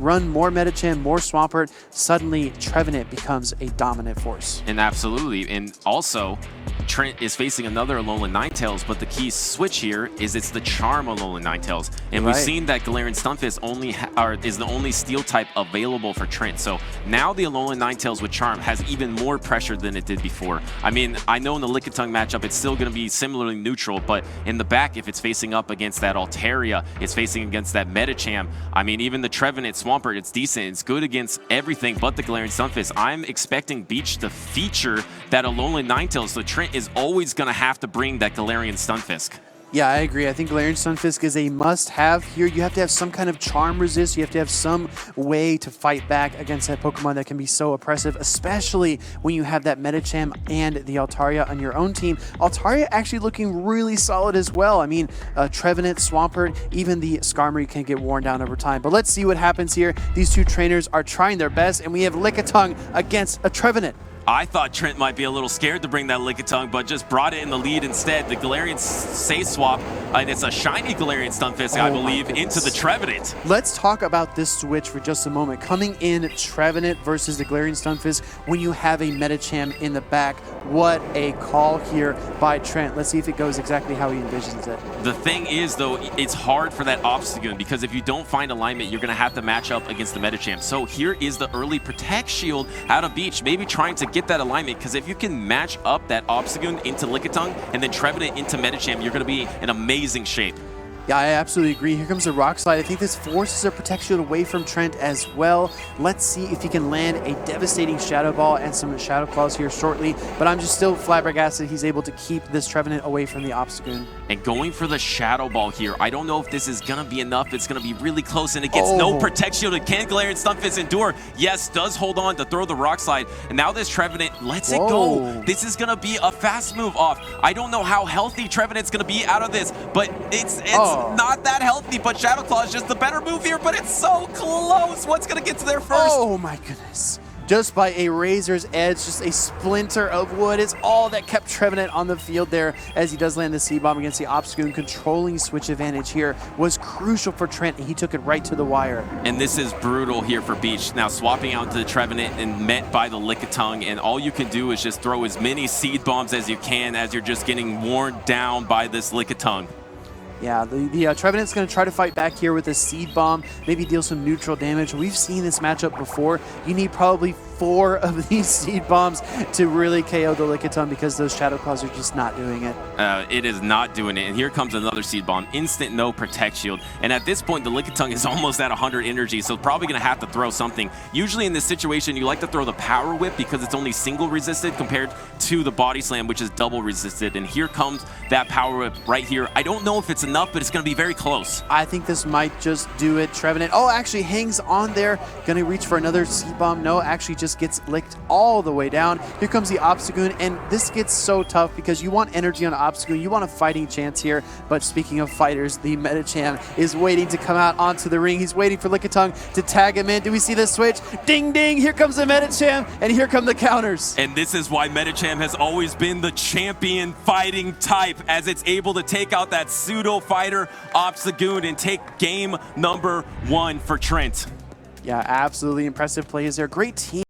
run more Medicham, more Swampert, suddenly Trevenant becomes a dominant force. And absolutely, and also Trent is facing another Alolan Ninetales, but the key switch here is it's the Charm Alolan Ninetales. And we've seen that Galarian Stunfisk is the only Steel type available for Trent. So now the Alolan Ninetales with Charm has even more pressure than it did before. I mean, I know in the Lickitung matchup, it's still going to be similarly neutral, but in the back, if it's facing up against that Altaria, it's facing against that Medicham. I mean, even the Trevenant Swampert, it's decent. It's good against everything but the Galarian Stunfisk. I'm expecting Beach to feature that Alolan Ninetales, so Trent is always going to have to bring that Galarian Stunfisk. Yeah, I agree. I think Galarian Stunfisk is a must-have here. You have to have some kind of charm resist. You have to have some way to fight back against that Pokemon that can be so oppressive, especially when you have that Medicham and the Altaria on your own team. Altaria actually looking really solid as well. I mean, Trevenant, Swampert, even the Skarmory can get worn down over time. But let's see what happens here. These two trainers are trying their best, and we have Lickitung against a Trevenant. I thought Trent might be a little scared to bring that Lickitung, but just brought it in the lead instead. The Galarian Say Swap, and it's a shiny Galarian Stunfisk, I believe, into the Trevenant. Let's talk about this switch for just a moment. Coming in Trevenant versus the Galarian Stunfisk when you have a Medicham in the back. What a call here by Trent. Let's see if it goes exactly how he envisions it. The thing is, though, it's hard for that Obstagoon because if you don't find alignment, you're going to have to match up against the Medicham. So here is the early Protect Shield out of Beach, maybe trying to get that alignment, because if you can match up that Obstagoon into Lickitung and then Trevenant into Medicham, you're going to be in amazing shape. Yeah, I absolutely agree. Here comes the Rock Slide. I think this forces a Protect Shield away from Trent as well. Let's see if he can land a devastating Shadow Ball and some Shadow Claws here shortly. But I'm just still flabbergasted he's able to keep this Trevenant away from the Obstagoon. And going for the Shadow Ball here, I don't know if this is going to be enough. It's going to be really close, and it gets no Protect Shield. Can Galarian Stunfisk endure? Yes, does hold on to throw the Rock Slide. And now this Trevenant lets it go. This is going to be a fast move off. I don't know how healthy Trevenant's going to be out of this, but it's not that healthy. But Shadow Claw is just the better move here, but it's so close. What's going to get to there first? Oh my goodness. Just by a razor's edge, just a splinter of wood. It's all that kept Trevenant on the field there as he does land the C-Bomb against the Obstagoon. Controlling switch advantage here was crucial for Trent, and he took it right to the wire. And this is brutal here for Beach. Now swapping out to the Trevenant and met by the Lickitung, and all you can do is just throw as many Seed Bombs as you can as you're just getting worn down by this Lickitung. Yeah, the Trevenant's going to try to fight back here with a Seed Bomb, maybe deal some neutral damage. We've seen this matchup before. You need probably 4 of these Seed Bombs to really KO the Lickitung because those Shadow Claws are just not doing it. It is not doing it. And here comes another Seed Bomb. Instant no Protect Shield. And at this point, the Lickitung is almost at 100 energy, so probably going to have to throw something. Usually in this situation, you like to throw the Power Whip because it's only single resisted compared to the Body Slam, which is double resisted. And here comes that Power Whip right here. I don't know if it's enough, but it's going to be very close. I think this might just do it. Trevenant, actually hangs on there. Going to reach for another Seed Bomb. No, actually just gets licked all the way down. Here comes the Obstagoon, and this gets so tough because you want energy on Obstagoon. You want a fighting chance here, but speaking of fighters, the Medicham is waiting to come out onto the ring. He's waiting for Lickitung to tag him in. Do we see this switch? Ding, ding! Here comes the Medicham, and here come the counters. And this is why Medicham has always been the champion fighting type, as it's able to take out that pseudo-fighter Obstagoon and take game number 1 for Trent. Yeah, absolutely impressive plays there. Great team.